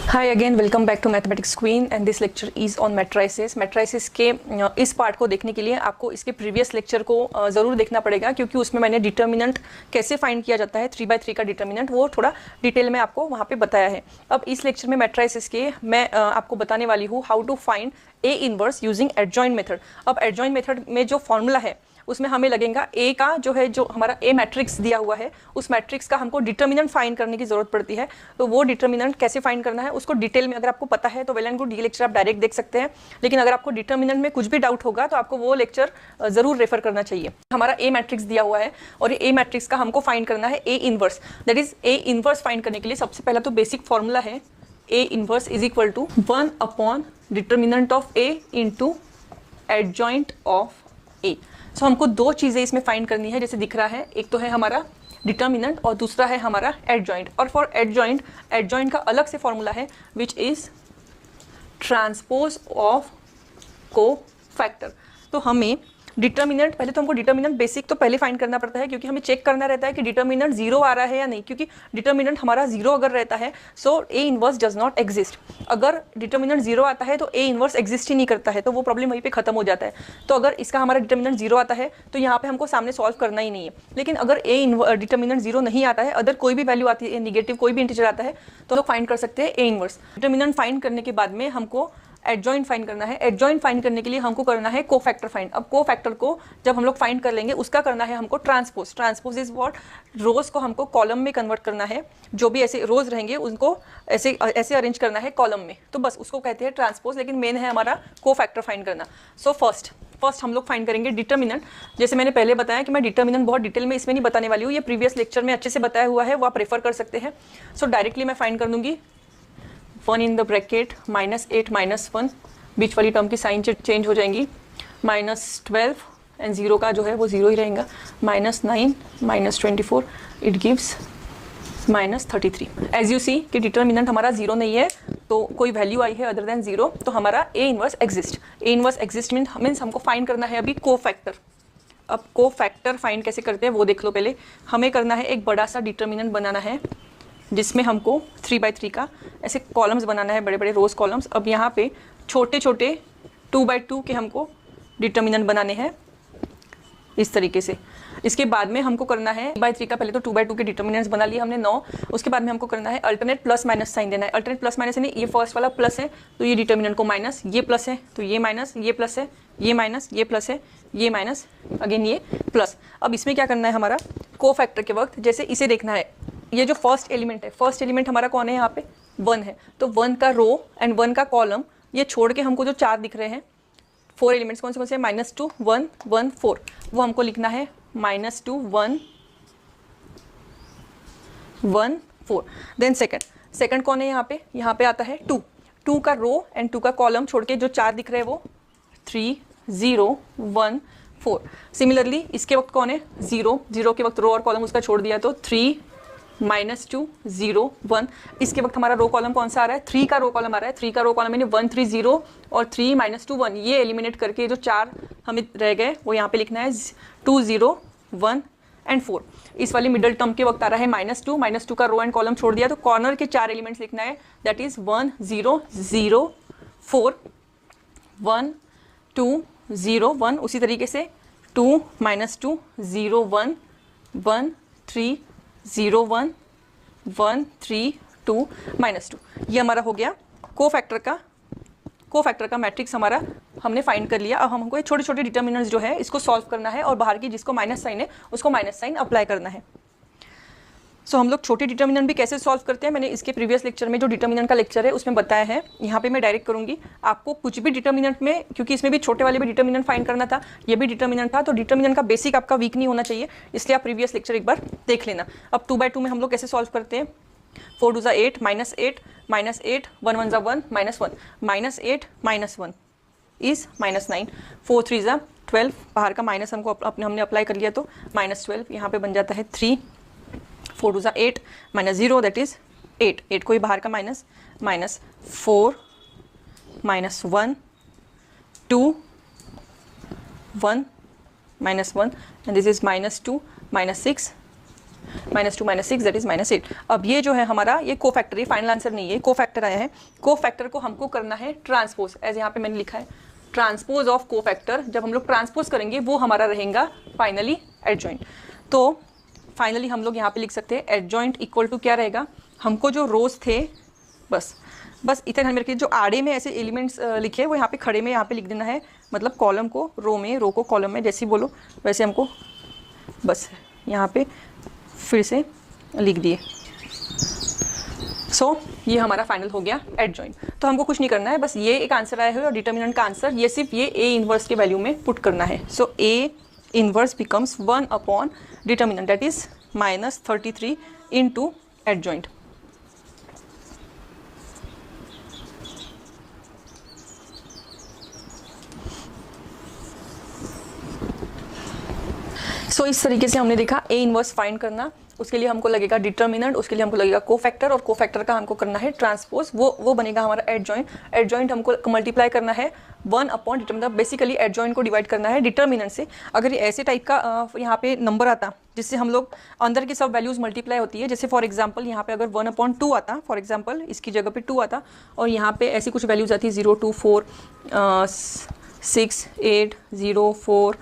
Hi again, welcome back to Mathematics Queen and this lecture is on matrices. Matrices के इस part को देखने के लिए आपको इसके प्रीवियस लेक्चर को ज़रूर देखना पड़ेगा, क्योंकि उसमें मैंने डिटर्मिनेंट कैसे फाइंड किया जाता है 3/3 का डिटर्मिनेंट वो थोड़ा डिटेल में आपको वहाँ पे बताया है। अब इस लेक्चर में मैट्राइसिस के मैं आपको बताने वाली हूँ how to find a inverse using adjoint method. अब एडजॉइंट मेथड में जो फॉर्मूला है उसमें हमें लगेगा ए का जो हमारा ए मैट्रिक्स दिया हुआ है उस मैट्रिक्स का हमको डिटर्मिनेंट फाइंड करने की जरूरत पड़ती है। तो वो डिटर्मिनेंट कैसे फाइंड करना है उसको डिटेल में अगर आपको पता है तो वेल एंड गुड, ये लेक्चर आप डायरेक्ट देख सकते हैं। लेकिन अगर आपको डिटर्मिनेंट में कुछ भी डाउट होगा तो आपको वो लेक्चर जरूर रेफर करना चाहिए। हमारा ए मैट्रिक्स दिया हुआ है और ये ए मैट्रिक्स का हमको फाइंड करना है A inverse. That is A inverse find करने के लिए सबसे पहला तो बेसिक फॉर्मूला है A inverse is equal to 1 upon determinant of A into adjoint of A. So हमको दो चीज़ें इसमें फाइंड करनी है, जैसे दिख रहा है, एक तो है हमारा डिटर्मिनेंट और दूसरा है हमारा एडजॉइंट। और फॉर एडजॉइंट का अलग से फॉर्मूला है which is transpose of cofactor. तो हमें डिटर्मिनेंट, पहले तो हमको डिटर्मिनेंट बेसिक तो पहले फाइंड करना पड़ता है, क्योंकि हमें चेक करना रहता है कि डिटर्मिनेंट जीरो आ रहा है या नहीं। क्योंकि डिटर्मिनेंट हमारा जीरो अगर रहता है so A inverse does not exist. अगर डिटर्मिनेंट जीरो आता है तो ए इनवर्स एग्जिस्ट ही नहीं करता है, तो वो प्रॉब्लम वहीं पे खत्म हो जाता है। तो अगर इसका हमारा डिटर्मिनेंट जीरो आता है तो यहाँ पे हमको सामने सॉल्व करना ही नहीं है। लेकिन अगर ए डिटर्मिनेंट जीरो नहीं आता है, अदर कोई भी वैल्यू आती है, नेगेटिव कोई भी इंटीजर आता है, तो लोग फाइंड कर सकते हैं ए इनवर्स। डिटर्मिनेंट फाइंड करने के बाद में हमको एडजॉइंट फाइंड करना है। एडजॉइंट फाइंड करने के लिए हमको करना है कोफैक्टर फाइंड। अब कोफैक्टर को जब हम लोग फाइंड कर लेंगे उसका करना है हमको ट्रांसपोज। ट्रांसपोज इज व्हाट, रोज को हमको कॉलम में कन्वर्ट करना है। जो भी ऐसे रोज रहेंगे उनको ऐसे अरेंज करना है कॉलम में, तो बस उसको कहते हैं ट्रांसपोज। लेकिन मेन है हमारा कोफैक्टर फाइंड करना। सो फर्स्ट हम लोग फाइंड करेंगे डिटर्मिनेंट। जैसे मैंने पहले बताया कि मैं डिटर्मिनेंट बहुत डिटेल में इसमें नहीं बताने वाली हूँ, ये प्रीवियस लेक्चर में अच्छे से बताया हुआ है, वो आप रेफर कर सकते हैं। सो डायरेक्टली मैं फाइंड कर दूंगी 1 इन द ब्रैकेट -8 -1, बीच वाली टर्म की साइन चेंज हो जाएंगी, -12 एंड जीरो का जो है वो जीरो ही रहेगा, -9 -24 it gives -33। As you see कि डिटर्मिनेंट हमारा जीरो नहीं है, तो कोई वैल्यू आई है अदर देन जीरो, तो हमारा A inverse exist. A inverse exist means हमको फाइंड करना है अभी कोफैक्टर। अब कोफैक्टर फाइंड कैसे करते हैं वो देख लो। पहले हमें करना है एक बड़ा सा डिटर्मिनेंट बनाना है जिसमें हमको 3/3 का ऐसे कॉलम्स बनाना है, बड़े बड़े रोज कॉलम्स। अब यहाँ पे छोटे छोटे 2/2 के हमको डिटर्मिनेंट बनाने हैं इस तरीके से। इसके बाद में हमको करना है 3/3 का, पहले तो 2/2 के डिटर्मिनेंट्स बना लिए हमने 9। उसके बाद में हमको करना है अल्टरनेट प्लस माइनस साइन देना है। अल्टरनेट प्लस माइनस यानी ये फर्स्ट वाला प्लस है तो ये डिटर्मिनेंट को माइनस, ये प्लस है तो ये माइनस, ये प्लस है, ये माइनस, ये प्लस है, ये माइनस, अगेन ये प्लस। अब इसमें क्या करना है हमारा कोफैक्टर के वक्त, जैसे इसे देखना है, ये जो फर्स्ट एलिमेंट है, फर्स्ट एलिमेंट हमारा कौन है यहाँ पे 1 है, तो 1 का रो एंड 1 का कॉलम ये छोड़ के हमको जो 4 दिख रहे हैं 4 एलिमेंट्स कौन से -2 1 1 4, वो हमको लिखना है -2 1 1 4। देन सेकंड कौन है यहाँ पे आता है 2 का रो एंड 2 का कॉलम छोड़ के जो 4 दिख रहे हैं वो 3 0 1 4। सिमिलरली इसके वक्त कौन है 0 के वक्त रो और कॉलम उसका छोड़ दिया तो 3 -2 0 1। इसके वक्त हमारा रो कॉलम कौन सा आ रहा है, 3 का रो कॉलम आ रहा है। 3 का रो कॉलम यानी 1 3 0 और 3 -2 1, ये एलिमिनेट करके जो 4 हमें रह गए वो यहाँ पे लिखना है 2 0 1 एंड 4। इस वाली मिडल टर्म के वक्त आ रहा है -2 का रो एंड कॉलम छोड़ दिया तो कॉर्नर के 4 एलिमेंट्स लिखना है, दैट इज 1 0 0 4 1 2 0 1। उसी तरीके से 2 -2 0 1 1 3 0 1 1 3 2 -2। ये हमारा हो गया कोफैक्टर का मैट्रिक्स हमारा हमने फाइंड कर लिया। अब हमको ये छोटे छोटे डिटर्मिनेंट्स जो है इसको सॉल्व करना है और बाहर की जिसको माइनस साइन है उसको माइनस साइन अप्लाई करना है। सो हम लोग छोटे डिटर्मिनेंट भी कैसे सॉल्व करते हैं मैंने इसके प्रीवियस लेक्चर में जो डिटर्मिनेंट का लेक्चर है उसमें बताया है। यहाँ पे मैं डायरेक्ट करूँगी आपको कुछ भी डिटर्मिनेंट में, क्योंकि इसमें भी छोटे वाले भी डिटर्मिनेंट फाइंड करना था, ये भी डिटर्मिनेंट था, तो डिटर्मिनेंट का बेसिक आपका वीक नहीं होना चाहिए, इसलिए आप प्रीवियस लेक्चर एक बार देख लेना। अब 2/2 में हम लोग कैसे सॉल्व करते हैं, 4 2 8 -8 -8 1 1 1 -1 -8 -1 इज -9 4 3 12, बाहर का माइनस हमको हमने अप्लाई कर लिया तो -12 यहाँ पे बन जाता है 3 4 2 8 -0 दैट इज 8 को ही बाहर का minus -4 -1 2 1 -1 and this is -2 -6 -2 -6 that is -8। अब ये जो है हमारा ये कोफैक्टर, ये फाइनल आंसर नहीं है, कोफैक्टर आया है। कोफैक्टर को हमको करना है ट्रांसपोज, एज यहाँ पे मैंने लिखा है ट्रांसपोज ऑफ कोफैक्टर। जब हम लोग ट्रांसपोज करेंगे वो हमारा रहेगा फाइनली एडजॉइंट। तो फाइनली हम लोग यहाँ पे लिख सकते हैं एडजॉइंट इक्वल टू क्या रहेगा, हमको जो रोज थे बस इतना ध्यान में रखिए, जो आड़े में ऐसे एलिमेंट्स लिखे वो यहाँ पे खड़े में यहाँ पे लिख देना है, मतलब कॉलम को रो में, रो को कॉलम में, जैसे बोलो वैसे हमको बस यहाँ पे फिर से लिख दिए। सो ये हमारा फाइनल हो गया एडजॉइंट। तो हमको कुछ नहीं करना है, बस ये एक आंसर आया है और डिटर्मिनेंट का आंसर ये सिर्फ ये ए इनवर्स के वैल्यू में पुट करना है। So A inverse becomes 1 upon determinant that is -33 into adjoint. So इस तरीके से हमने देखा ए इनवर्स फाइंड करना, उसके लिए हमको लगेगा डिटर्मिनेंट, उसके लिए हमको लगेगा कोफैक्टर, और कोफैक्टर का हमको करना है ट्रांसपोज, वो बनेगा हमारा एडजॉइंट। एडजॉइंट हमको मल्टीप्लाई करना है 1 अपॉन डिटर्मिनेंट, बेसिकली एडजॉइंट को डिवाइड करना है डिटर्मिनेंट से। अगर ये ऐसे टाइप का यहाँ पे नंबर आता जिससे हम लोग अंदर की सब वैल्यूज मल्टीप्लाई होती है, जैसे फॉर एग्जांपल यहाँ पे अगर 1/2 आता, फॉर एग्जांपल इसकी जगह पे 2 आता और यहाँ पे ऐसी कुछ वैल्यूज आती 0, 2, 4, 6, 8, 0, 4,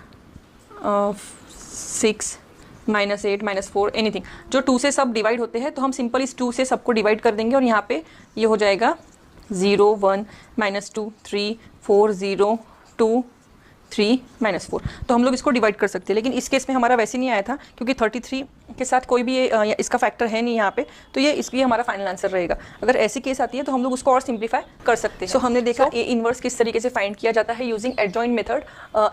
6, -8, -4 एनीथिंग, जो 2 से सब डिवाइड होते हैं, तो हम सिंपल इस 2 से सबको डिवाइड कर देंगे और यहाँ पे ये हो जाएगा 0, 1, -2, 3, 4, 0, 2, 3, -4। तो हम लोग इसको डिवाइड कर सकते हैं, लेकिन इस केस में हमारा वैसे नहीं आया था क्योंकि 33 के साथ कोई भी इसका फैक्टर है नहीं यहाँ पे, तो ये इसलिए हमारा फाइनल आंसर रहेगा। अगर ऐसी केस आती है तो हम लोग उसको और सिंप्लीफाई कर सकते हैं। सो हमने देखा ए इनवर्स किस तरीके से फाइंड किया जाता है यूजिंग एडजॉइंट मेथड।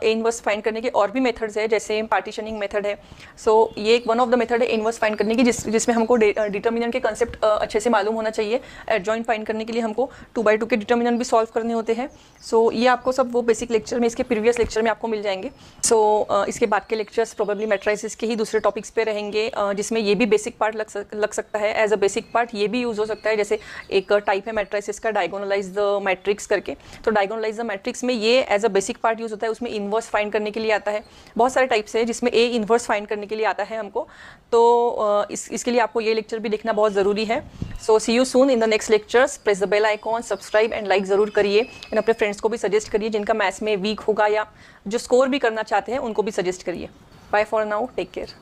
ए इनवर्स फाइंड करने के और भी मेथड्स है, जैसे पार्टीशनिंग मेथड है। सो ये एक वन ऑफ द मेथड है इनवर्स फाइंड करने की, जिसमें हमको डिटर्मिनेंट के कंसेप्ट अच्छे से मालूम होना चाहिए। एडजॉइंट फाइंड करने के लिए हमको 2/2 के डिटर्मिनेंट भी सॉल्व करने होते हैं। सो ये आपको सब वो बेसिक लेक्चर में, इसके प्रीवियस लेक्चर में आपको मिल जाएंगे। सो इसके बाद के लेक्चर्स प्रोबेबली मैट्राइसिस के ही दूसरे टॉपिक्स पे रहेंगे, जिसमें ये भी बेसिक पार्ट लग सकता है। एज अ बेसिक पार्ट ये भी यूज़ हो सकता है, जैसे एक टाइप है मैट्राइसिस का डायगोनलाइज द मैट्रिक्स करके, तो डायगोनलाइज द मैट्रिक्स में ये as a basic part use होता है, उसमें इन्वर्स फाइंड करने के लिए आता है। बहुत सारे टाइप्स है जिसमें ए इन्वर्स फाइंड करने के लिए आता है हमको, तो इसके लिए आपको ये लेक्चर भी देखना बहुत ज़रूरी है। So see you soon in the next lectures. Press the bell icon, subscribe and like ज़रूर करिए, एंड अपने फ्रेंड्स को भी सजेस्ट करिए जिनका मैथ्स में वीक होगा या जो स्कोर भी करना चाहते हैं उनको भी सजेस्ट करिए। Bye for now, take care.